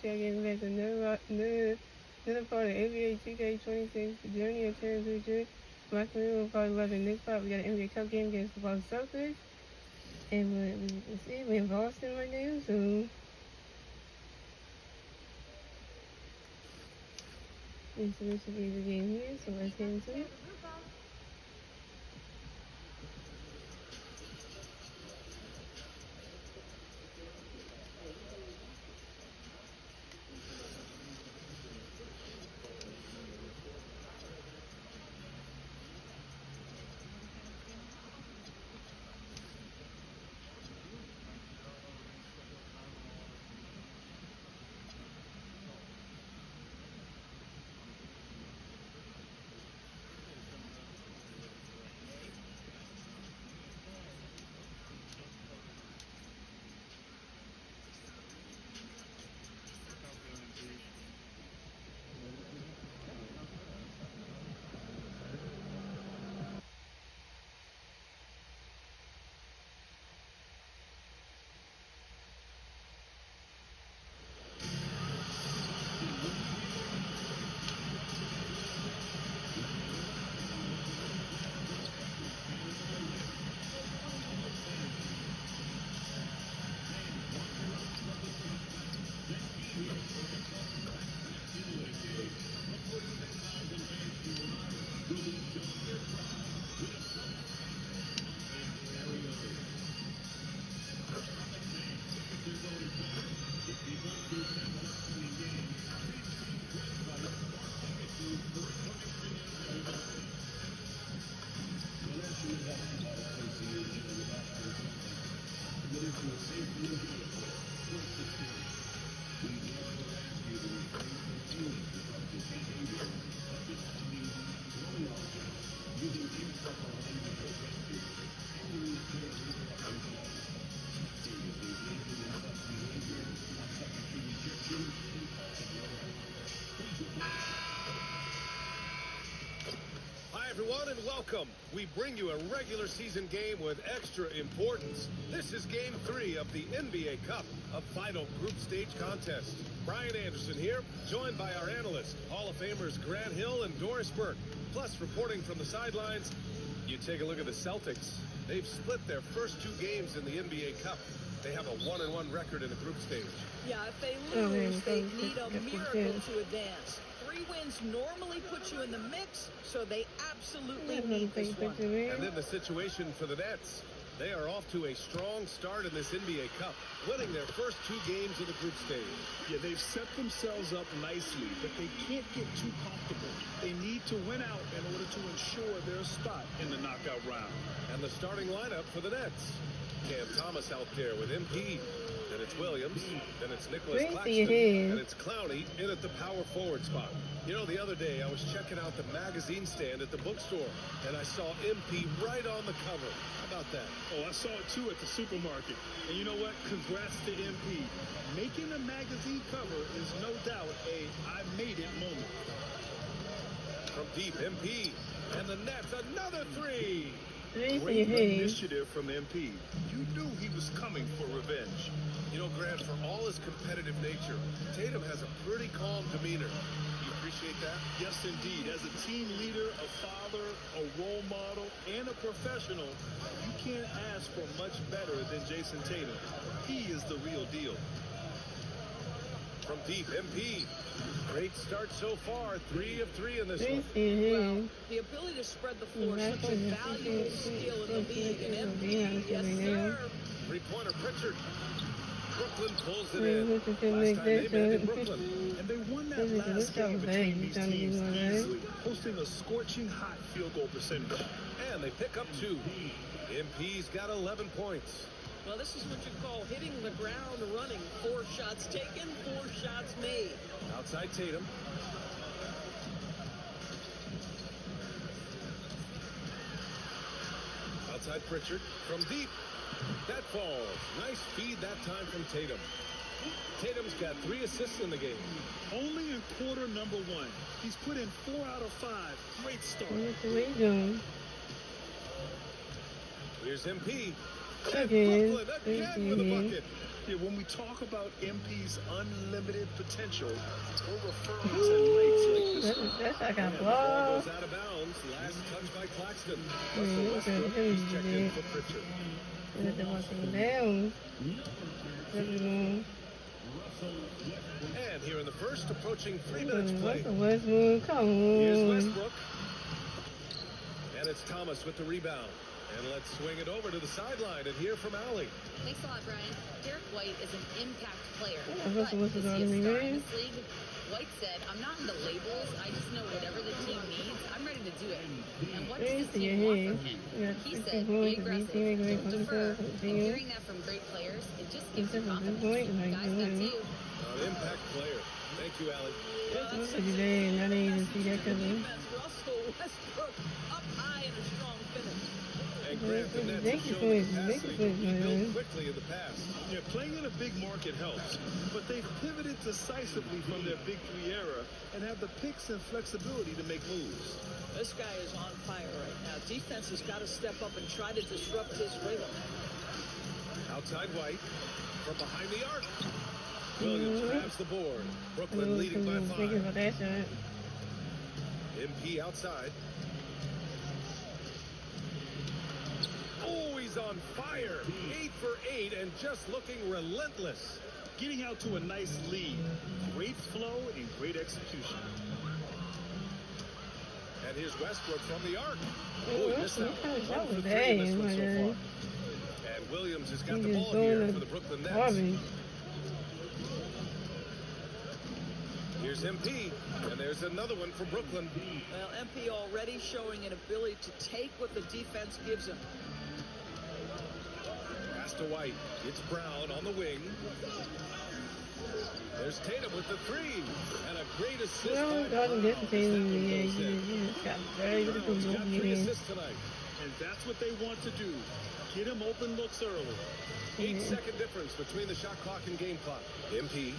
BlueSky Games has another part of NBA 2K26, Journey of Terrance Richard, Masteryhi Part 11. Next part, we got an NBA Cup game against the Boston Celtics. And let's see, we're in Boston right now, so this should be the game here, so let's get into it. Hi everyone and welcome. We bring you a regular season game with extra importance. This is game 3 of the NBA Cup, a final group stage contest. Brian Anderson here, joined by our analysts, Hall of Famers Grant Hill and Doris Burke. Plus, reporting from the sidelines, you take a look at the Celtics. They've split their first 2 games in the NBA Cup. They have a 1-1 record in the group stage. Yeah, if they lose, they need a miracle to advance. 3 wins normally put you in the mix, so they absolutely need this one. And then the situation for the Nets. They are off to a strong start in this NBA Cup, winning their first 2 games of the group stage. Yeah, they've set themselves up nicely, but they can't get too comfortable. They need to win out in order to ensure their spot in the knockout round. And the starting lineup for the Nets. Cam Thomas out there with MP. Then it's Williams. Then it's Nicholas Claxton. And it's Clowney in at the power forward spot. You know, the other day I was checking out the magazine stand at the bookstore, and I saw MP right on the cover. How about that? Oh, I saw it too at the supermarket. And you know what? Congrats to MP. Making a magazine cover is no doubt a I made it moment. From deep, MP. And the Nets, another 3. Great initiative from MP. You knew he was coming for revenge. You know, Grant, for all his competitive nature, Tatum has a pretty calm demeanor. You appreciate that? Yes, indeed. As a team leader, a father, a role model, and a professional, you can't ask for much better than Jason Tatum. He is the real deal. From deep, MP. Great start so far. 3 of 3 in this one. Well, the ability to spread the floor is such a valuable skill in the league. And MP, yes, sir. 3-pointer Richard. Brooklyn pulls it in. Last time they met in Brooklyn. And they won that last game between these teams easily, posting a scorching hot field goal percentage. And they pick up 2. MP's got 11 points. Well, this is what you call hitting the ground running. 4 shots taken, 4 shots made. Outside Tatum. Outside Pritchard. From deep. That falls. Nice feed that time from Tatum. Tatum's got 3 assists in the game. Only in quarter number 1. He's put in 4 out of 5. Great start. Here's MP. Again Brooklyn again with a bucket. Yeah, when we talk about MP's unlimited potential, we're referring to nights like this one. That's like a And the ball ball. goes out of bounds. Last touch by Claxton. Yeah, Russell okay, Westbrook that is was checked in good. for Pritchard. Let the ball take down. That was long. And here in the first, approaching 3 minutes played. Russell Westbrook, come Here's on. Westbrook. And it's Thomas with the rebound. And let's swing it over to the sideline and hear from Allie. Thanks a lot, Brian. Derek White is an impact player. Yeah, But Russell is he a Westbrook, star man. in this league? White said, I'm not into labels. I just know whatever the team needs, I'm ready to do it. And what does this team want from him? He said, be aggressive. Don't defer. And hearing that from great players, it just gives you confidence. Guys got to. An impact player. Thank you, Allie. Look at that. I didn't even see that coming. Russell Westbrook up high in a strong finish. And Grant, the Nets Thank have you shown for it. capacity Thank you to for it, rebuild man. quickly in the past. Yeah, playing in a big market helps, but they've pivoted decisively from their Big Three era and have the picks and flexibility to make moves. This guy is on fire right now. Defense has got to step up and try to disrupt his rhythm. Outside White. From behind the arc. Williams grabs the board. Brooklyn leading by Thinking 5. about that shot. MP outside. Oh, he's on fire. 8 for 8 and just looking relentless. Getting out to a nice lead. Great flow and great execution. And here's Westbrook from the arc. Oh, Oh, he missed that that was one. 1 for 3 bad, in this one so man. far. And Williams has got He the just ball here going for the Brooklyn Nets. garbage. Here's MP. And there's another one for Brooklyn. Well, MP already showing an ability to take what the defense gives him. Pass to White. It's Brown on the wing. There's Tatum with the 3. And a great assist. No, by God, Brown. this team, That one yeah, goes in. you just got very good Brown's got 3 in. assists tonight. And that's what they want to do. Get him open looks early. 8-second difference between the shot clock and game clock. MP.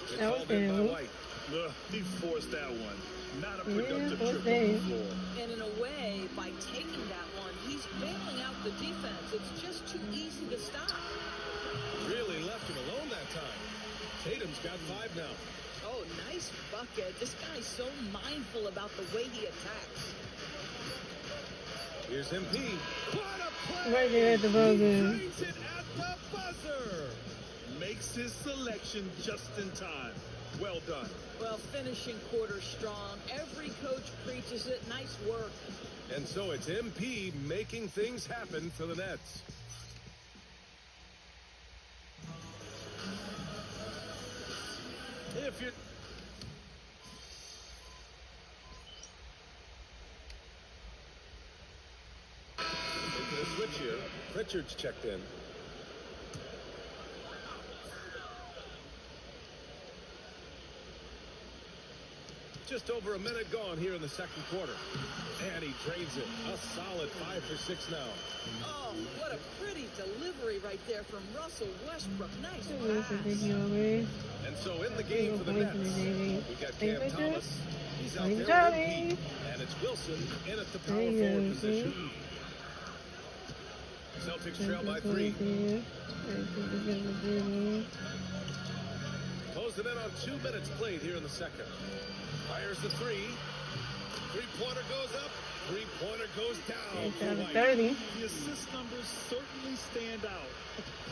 It's That was hauled in by terrible. White. Ugh, he forced that one. Not a Yeah, productive what's trip on the that? floor. And in a way, by taking that one, he's bailing out the defense. It's just too easy to stop. Really left him alone that time. Tatum's got 5 now. Oh, nice bucket. This guy's so mindful about the way he attacks. Here's MP. What a play! Right there at the buzzer. He drains it at the buzzer. Makes his selection just in time. Well done. Well, finishing quarter strong. Every coach preaches it. Nice work. And so it's MP making things happen for the Nets. If you're... Making a switch here. Richard's checked in. Just over a minute gone here in the second quarter. And he drains it. A solid 5 for 6 now. Oh, what a pretty delivery right there from Russell Westbrook. Nice That's a big pass. deal, man. And so in the game for the Nets, we got Hey, Cam Richard. Thomas. He's out Hey, there Johnny. with MP. And it's Wilson in at the power There you forward go, position. Celtics trail by 3. Closing in on 2 minutes played here in the second. Fires the 3. 3-pointer goes up. 3-pointer goes down for White. 30. The assist numbers certainly stand out.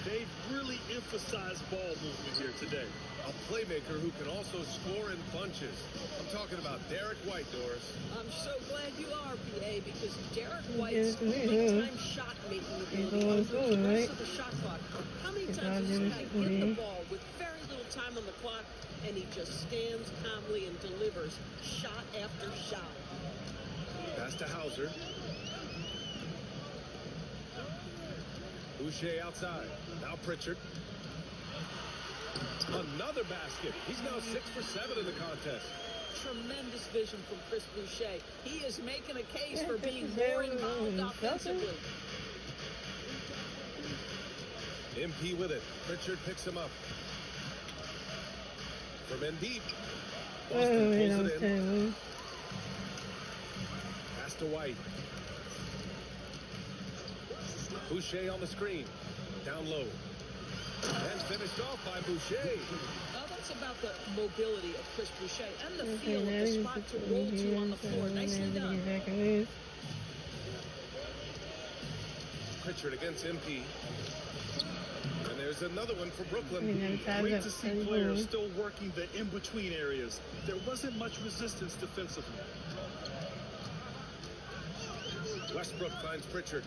They've really emphasized ball movement here today. A playmaker who can also score in bunches. I'm talking about Derek White, Doris. I'm so glad you are, PA, because Derek Yeah, White's it's me, big-time shot-making ability going over the forward, rest right? of the shot clock. How many It's times all does this just guy get the me. ball with very little time on the clock, and he just stands calmly and delivers shot after shot? Pass to Hauser. Boucher outside. Now Pritchard. Another basket. He's now 6 for 7 in the contest. Tremendous vision from Chris Boucher. He is making a case Yeah, for Chris being Boucher more was involved on offensively. MP with it. Pritchard picks him up. From in deep. Oh, Boston man, that pulls was it in. terrible. Pass to White. Boucher on the screen. Down low. And finished off by Boucher. That's about the mobility of Chris Boucher and the feel of the spot to roll to on the floor. Nicely done. Pritchard against MP. And there's another one for Brooklyn. Great to see players still working the in-between areas. There wasn't much resistance defensively. Westbrook finds Pritchard.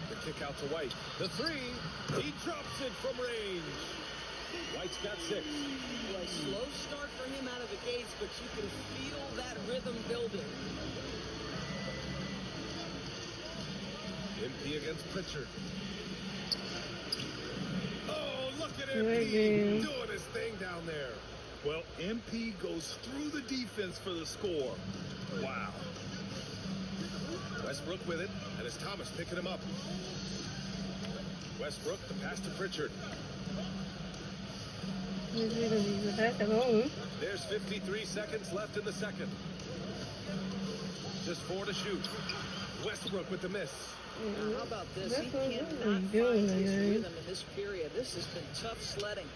The kick out to White. The three. He drops it from range. White's got 6. Well, slow start for him out of the gates, but you can feel that rhythm building. MP against Pritchard. Oh, look at MP doing his thing down there. Well, MP goes through the defense for the score. Wow. Westbrook with it, and it's Thomas picking him up. Westbrook, the pass to Pritchard. There's 53 seconds left in the second. Just 4 to shoot. Westbrook with the miss. Now, how about this? He cannot find his rhythm in this period. This has been tough sledding.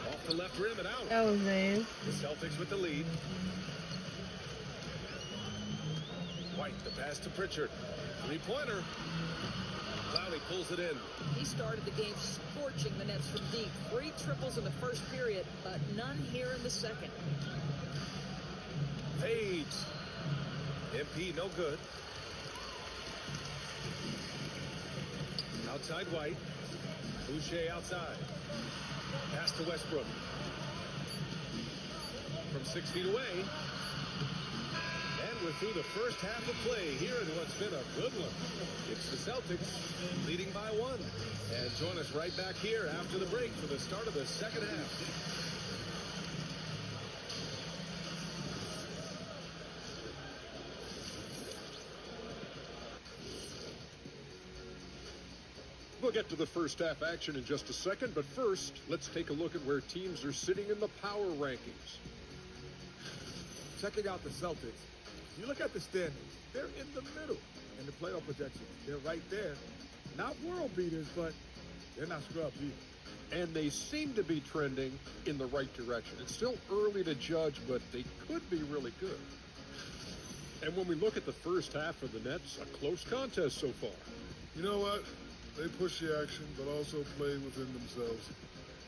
Off the left rim and out. That was bad. The Celtics with the lead. White, the pass to Pritchard. 3-pointer. Clowney pulls it in. He started the game scorching the Nets from deep. 3 triples in the first period, but none here in the second. Fades. MP no good. Outside White. Boucher outside. Pass to Westbrook. From 6 feet away. And we're through the first half of play here in what's been a good one. It's the Celtics leading by 1. And join us right back here after the break for the start of the second half. We'll get to the first half action in just a second, but first, let's take a look at where teams are sitting in the power rankings. Checking out the Celtics, you look at the standings, they're in the middle in the playoff projections. They're right there. Not world beaters, but they're not scrubs either. And they seem to be trending in the right direction. It's still early to judge, but they could be really good. And when we look at the first half of the Nets, a close contest so far. You know what? They push the action, but also play within themselves.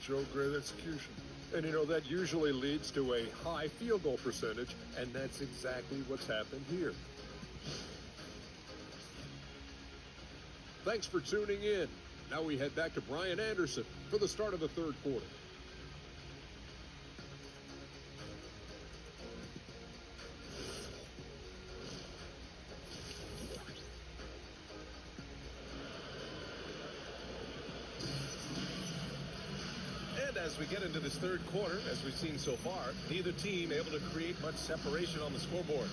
Show great execution. And you know, that usually leads to a high field goal percentage, and that's exactly what's happened here. Thanks for tuning in. Now we head back to Brian Anderson for the start of the third quarter. As we get into this third quarter, as we've seen so far, neither team able to create much separation on the scoreboard.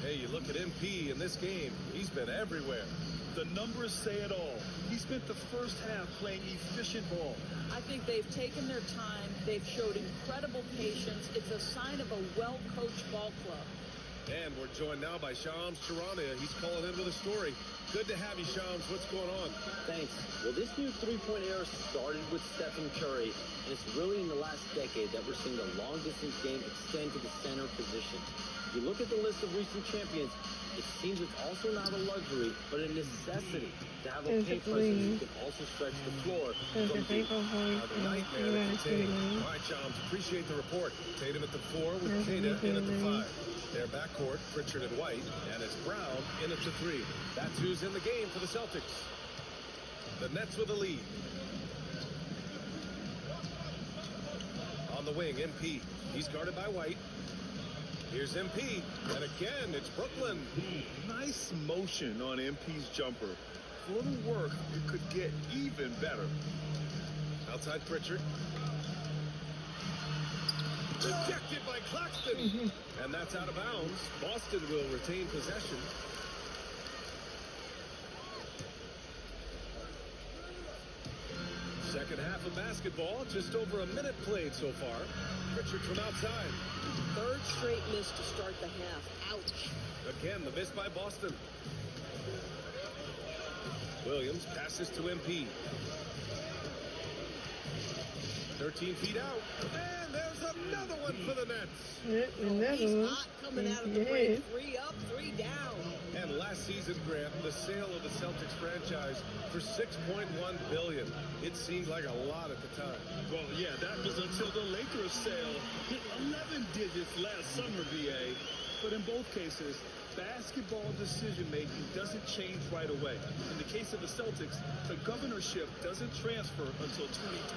Hey, you look at MP in this game, he's been everywhere. The numbers say it all. He spent the first half playing efficient ball. I think they've taken their time. They've showed incredible patience. It's a sign of a well-coached ball club. And we're joined now by Shams Charania. He's calling in with a story. Good to have you, Shams. What's going on? Thanks. Well, this new three-point era started with Stephen Curry, and it's really in the last decade that we're seeing the long-distance game extend to the center position. If you look at the list of recent champions, it seems it's also not a luxury, but a necessity to have a paint presence who can also stretch the floor. A nightmare to contain. All right, Shams, appreciate the report. Tatum at the 4 with Kada in at the 5. Their backcourt, Pritchard and White, and it's Brown in at the 3. That's who's in the game for the Celtics. The Nets with a lead. On the wing, MP. He's guarded by White. Here's MP, and again, it's Brooklyn. Nice motion on MP's jumper. A little work, it could get even better. Outside Pritchard. Rejected by Claxton. And that's out of bounds. Boston will retain possession. Second half of basketball, just over a minute played so far. Pritchard from outside. Third straight miss to start the half. Ouch. Again, the miss by Boston. Williams passes to MP. 13 feet out. And there's another one for the Nets. He's hot coming out of the break. 3 up, 3 down. And last season, Grant, the sale of the Celtics franchise for $6.1 billion. It seemed like a lot at the time. Well, yeah, that was until the Lakers sale hit 11 digits last summer, VA. But in both cases, basketball decision-making doesn't change right away. In the case of the Celtics, the governorship doesn't transfer until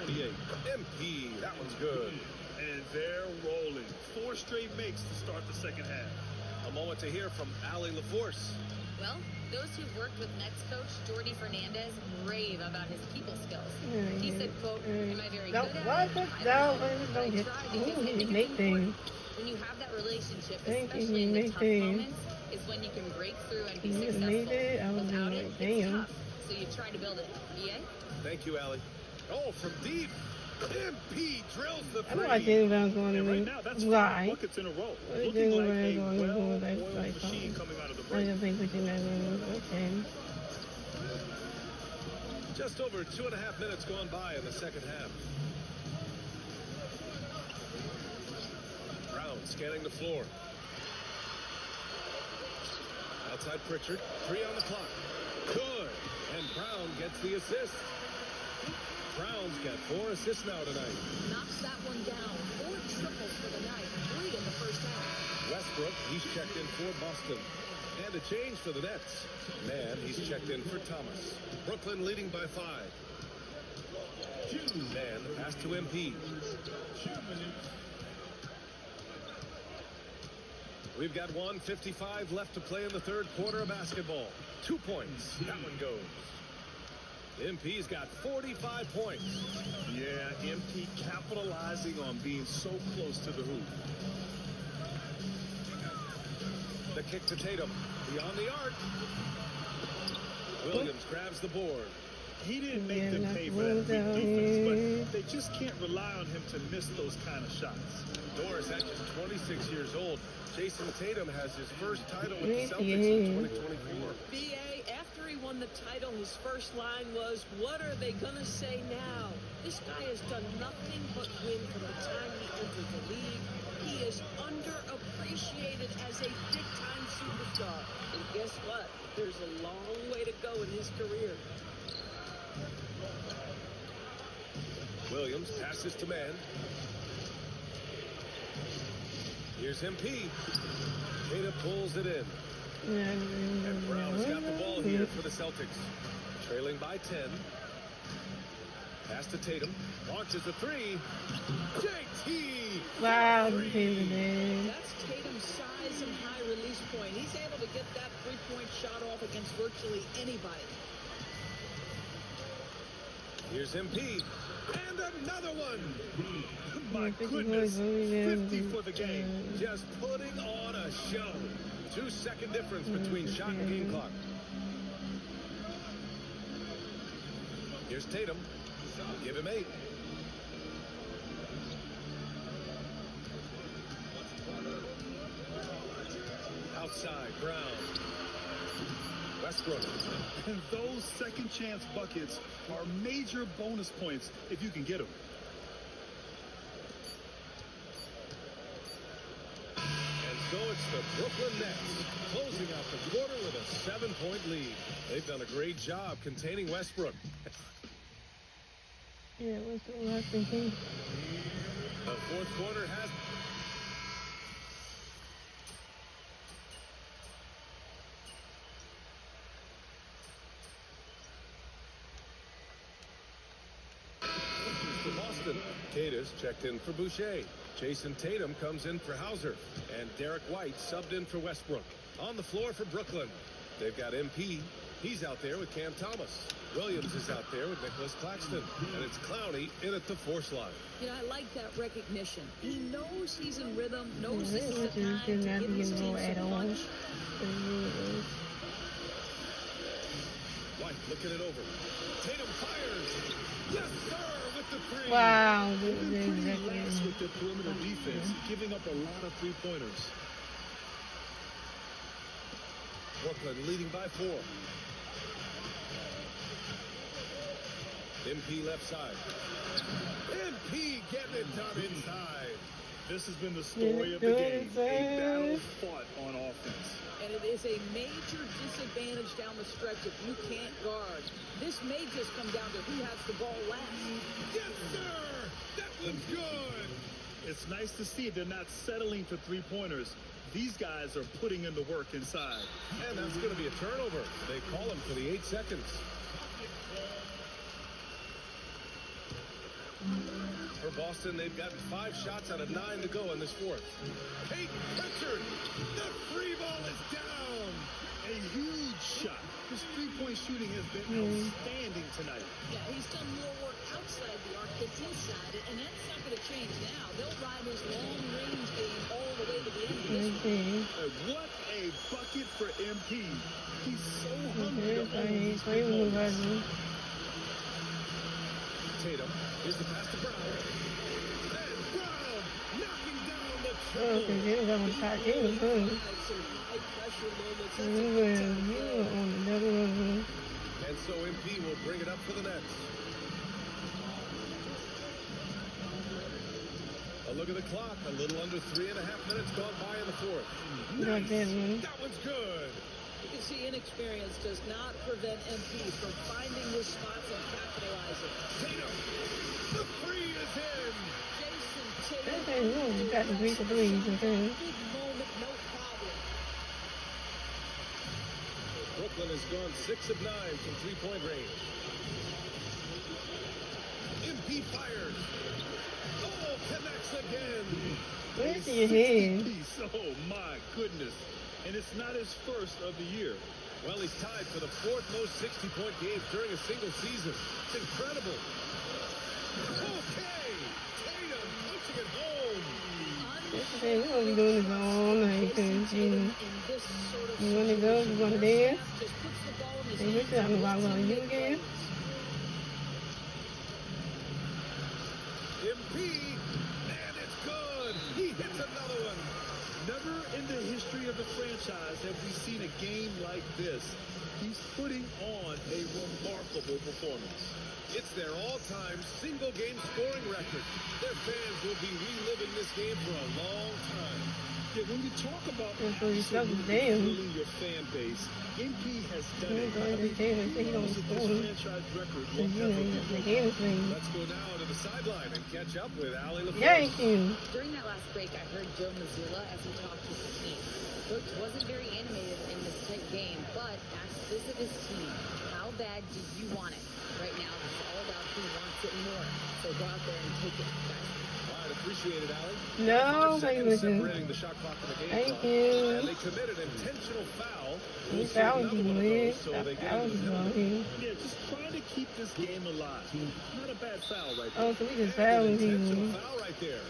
2028. MP, that one's good. And they're rolling. 4 straight makes to start the second half. A moment to hear from Allie LaForce. Well, those who've worked with Nets coach Jordy Fernandez rave about his people skills. He said, quote, am I very good at it? Don't make things. When you have that relationship, Thank you, especially in the make tough things. moments, is when you can break through and be You successful. made it. I was Without like, it, it's damn. tough. So you try to build it. EA? Thank you, Allie. Oh, from deep. MP drills the I know I three. did what I was going to And right do. now, that's Why? 5 buckets in a row. What Looking did like what I a was going to do? well-oiled That's like, machine coming out of the I break. don't think we can ever. Okay. Just over 2.5 minutes gone by in the second half. Brown scanning the floor. Outside Pritchard. 3 on the clock. Good. And Brown gets the assist. Brown's got 4 assists now tonight. Knocks that one down. 4 triples for the night. 3 in the first half. Westbrook, he's checked in for Boston. And a change for the Nets. Man, he's checked in for Thomas. Brooklyn leading by 5. Man, the pass to MP. We've got 1:55 left to play in the third quarter of basketball. 2 points. That one goes. MP's got 45 points. Yeah, MP capitalizing on being so close to the hoop. The kick to Tatum. Beyond the arc. Williams grabs the board. He didn't make them pay for that big defense, but they just can't rely on him to miss those kind of shots. Doris, at just 26 years old. Jason Tatum has his first title with the Celtics in 2024. BA, after he won the title, his first line was, what are they going to say now? This guy has done nothing but win from the time he entered the league. He is underappreciated as a big-time superstar. And guess what? There's a long way to go in his career. Williams passes to man. Here's MP. Tatum pulls it in. And Brown's got the ball here for the Celtics. Trailing by 10. Pass to Tatum. Launches a 3. JT! Wow, That's Tatum's size and high release point. He's able to get that three-point shot off against virtually anybody. Here's MP. And another one. My goodness, 50 for the game. Just putting on a show. 2-second difference between shot and game clock. Here's Tatum. Give him 8. Outside, Brown. Westbrook. And those second chance buckets are major bonus points if you can get them. And so it's the Brooklyn Nets closing out the quarter with a 7-point lead. They've done a great job containing Westbrook. Yeah, what's the last thing? The fourth quarter has... for Boston. Cadis checked in for Boucher. Jason Tatum comes in for Hauser. And Derek White subbed in for Westbrook. On the floor for Brooklyn. They've got MP. He's out there with Cam Thomas. Williams is out there with Nicholas Claxton. And it's Clowney in at the 4 slot. You know, I like that recognition. He knows he's in rhythm, knows Yeah, this is the he time to should not give be his team involved at some all. punch. White looking it over. Tatum fires. Yes, sir, with the 3. Wow, They've been pretty exactly. lax with their perimeter defense, giving up a lot of three-pointers. Brooklyn leading by 4. MP left side. MP getting it done inside. This has been the story of the game. A battle fought on offense. And it is a major disadvantage down the stretch if you can't guard. This may just come down to who has the ball last. Yes, sir! That one's good! It's nice to see they're not settling for three-pointers. These guys are putting in the work inside. And that's going to be a turnover. They call him for the 8 seconds. For Boston, they've got 5 shots out of 9 to go in this fourth. Peyton Richard, the free ball is down. A huge shot. His three-point shooting has been outstanding tonight. Yeah, he's done more work outside the arc than inside, and that's not going to change now. They'll ride his long-range game all the way to the end of this one. What a bucket for MP. He's so hungry to own these big moments. Tatum, here's the pass to Brown. And Brown knocking down the Oh, triple. because they was hot. It was good. Some high-pressure moments. You were on the double level. And so MP will bring it up for the Nets. A look at the clock. A little under 3.5 minutes gone by in the fourth. Got that one. That one's good. You can see inexperience does not prevent MP from finding his spots and capitalizing. Tatum, the three is in. Jason That's Tatum. how you got the 3 for 3s, okay? Big moment, no problem. Brooklyn has gone 6 of 9 from 3-point range. MP fires. Oh, connects again. Where's your head? Piece. Oh, my goodness. And it's not his first of the year. Well, he's tied for the 4th most 60-point games during a single season. It's incredible. Okay, Tatum punching it home. Hey, we're going to be doing this all night, because you want to go? You want to dance? Hey, Richard, I'm about to you again. MP, and it's good. He hits another one. Never in the history of the franchise have we seen a game like this. He's putting on a remarkable performance. It's their all-time single-game scoring record. Their fans will be reliving this game for a long time. Yeah, when you talk about That's what he's talking absolutely thrilling your fan base, MP has done it. Franchise record will never be The game is playing. Let's go now to the sideline and catch up with Allie LaFleur. Thank you. During that last break, I heard Joe Mazzulla as he talked to the team. Coach wasn't very animated in this tight game, but asked this of his team. How bad do you want it? Right now, it's all about who wants it more. So go out there and take it, guys. All right, appreciate it, Allie. No, 5 thank seconds you. separating the shot clock from the game Thank clock. you. And they committed an intentional foul. You We'll see found another you, one of man. those, so they get I into was the penalty. wrong. Yeah, just trying to keep this game alive. Not a bad foul right there. Oh, so we just And found an intentional you. foul right there.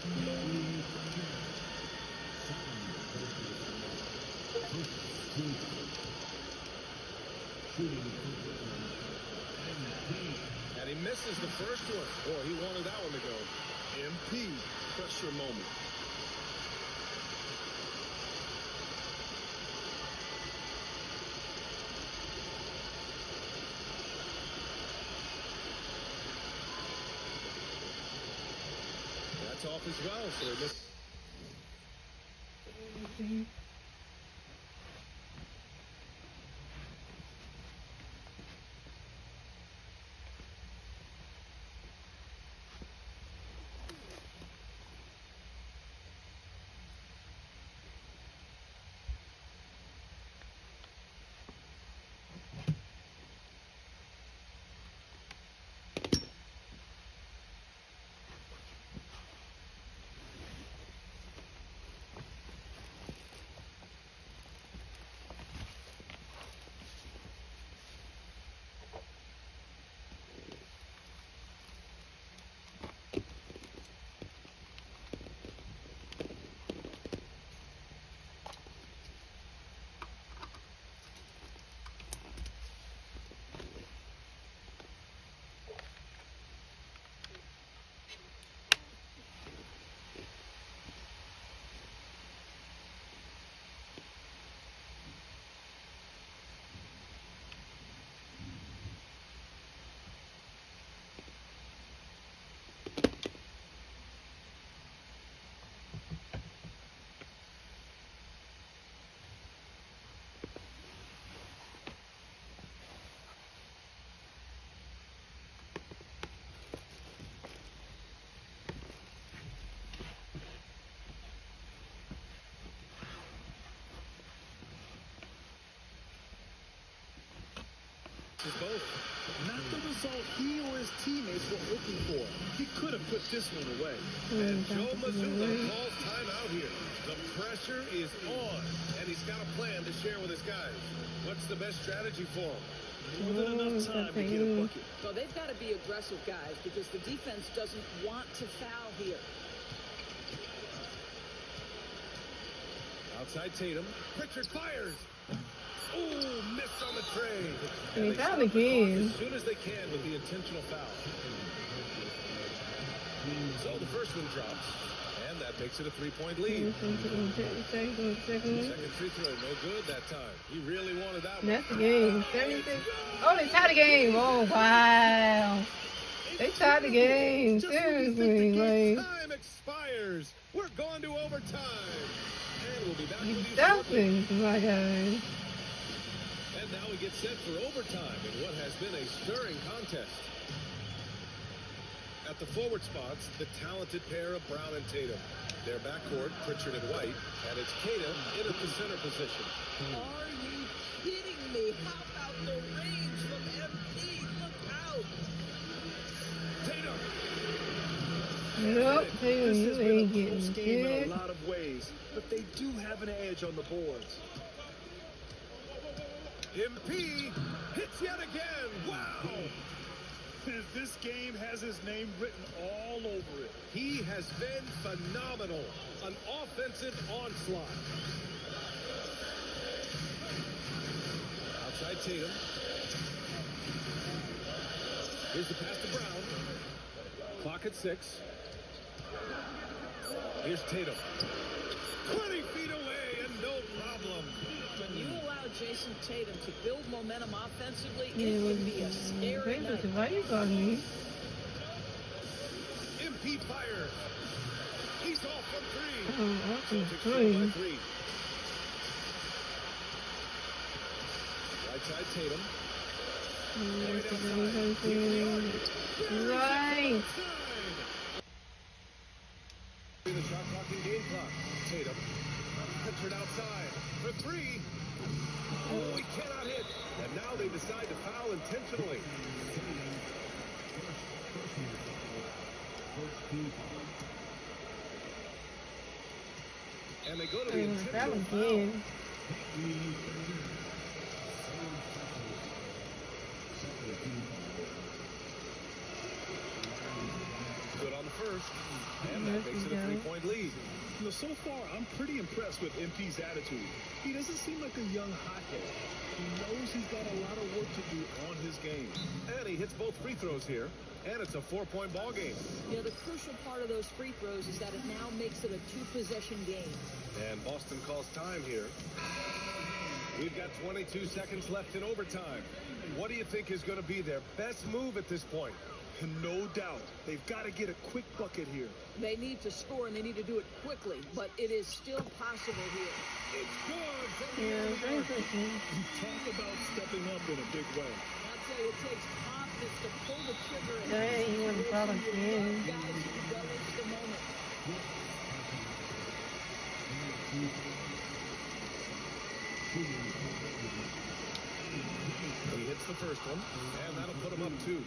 And he misses the first one. Boy, he wanted that one to go. MP, pressure moment. That's off as well, so they missed. Is both. Not the result he or his teammates were hoping for. He could have put this one away. And Joe Mazzulla calls timeout here. The pressure is on, and he's got a plan to share with his guys. What's the best strategy for him? More than enough time to get a bucket. So they've got to be aggressive, guys, because the defense doesn't want to foul here. Outside Tatum. Richard fires. Ooh, missed on the tray. And he fouled stop the clock again. as soon as they can with the intentional foul. So the first one drops, and that makes it a 3-point lead. Second. Second free throw, no good that time. He really wanted that one. That's the game. 76. Oh, they tied the game. Oh, wow. They tied the game. Seriously. Like, Time expires. We're going to overtime. And we'll be back with you something, shortly. my God. And now we get set for overtime in what has been a stirring contest. At the forward spots, the talented pair of Brown and Tatum. Their backcourt, Pritchard and White, and it's Tatum in at the center position. Are you kidding me? How about the range from MP? Look out! Tatum! Nope, Tatum, This you has been a ain't close getting game in shit. a lot of ways, but they do have an edge on the boards. MP hits yet again. Wow! This game has his name written all over it. He has been phenomenal. An offensive onslaught. Outside Tatum. Here's the pass to Brown. Clock at 6. Here's Tatum. 20 feet away and no problem. When you allow Jason Tatum to build momentum offensively, Yeah, it would be a scary night. why you calling me? MP fires. He's off from 3. Oh, Celtics that's trail by three. 3. Right side Tatum. Right. The shot clock and game clock. Tatum. Pritchard outside for 3. Oh, he cannot hit. And now they decide to foul intentionally. And they go to the That intentional was foul. good. Good on the first. And that makes it a 3-point lead. You know, so far, I'm pretty impressed with MP's attitude. He doesn't seem like a young hothead. He knows he's got a lot of work to do on his game. And he hits both free throws here. And it's a 4-point ball game. You know, the crucial part of those free throws is that it now makes it a 2-possession game. And Boston calls time here. We've got 22 seconds left in overtime. What do you think is going to be their best move at this point? No doubt. They've got to get a quick bucket here. They need to score, and they need to do it quickly, but it is still possible here. It's good. Yeah, thank you. Talk about stepping up in a big way. I'll tell you, it takes confidence to pull the trigger. And Yeah, you want to follow guys him. who relish the moment. He hits the first one, and that'll put him up 2.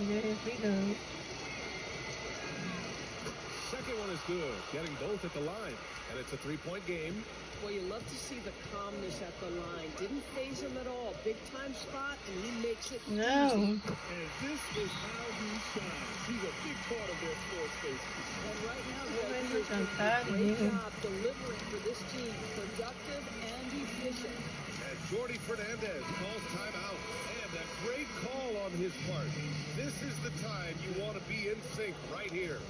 There we go. Second one is good, getting both at the line. And it's a 3-point game. Well, you love to see the calmness at the line. Didn't phase him at all. Big time spot, and he makes it No. And this is how he shines. He's a big part of their floor space. And right now, Well, Greg, they he's look doing untied a great again. job delivering for this team. Productive and efficient. And Jordy Fernandez calls timeout. And a great call on his part. This is the time you want to be in sync right here.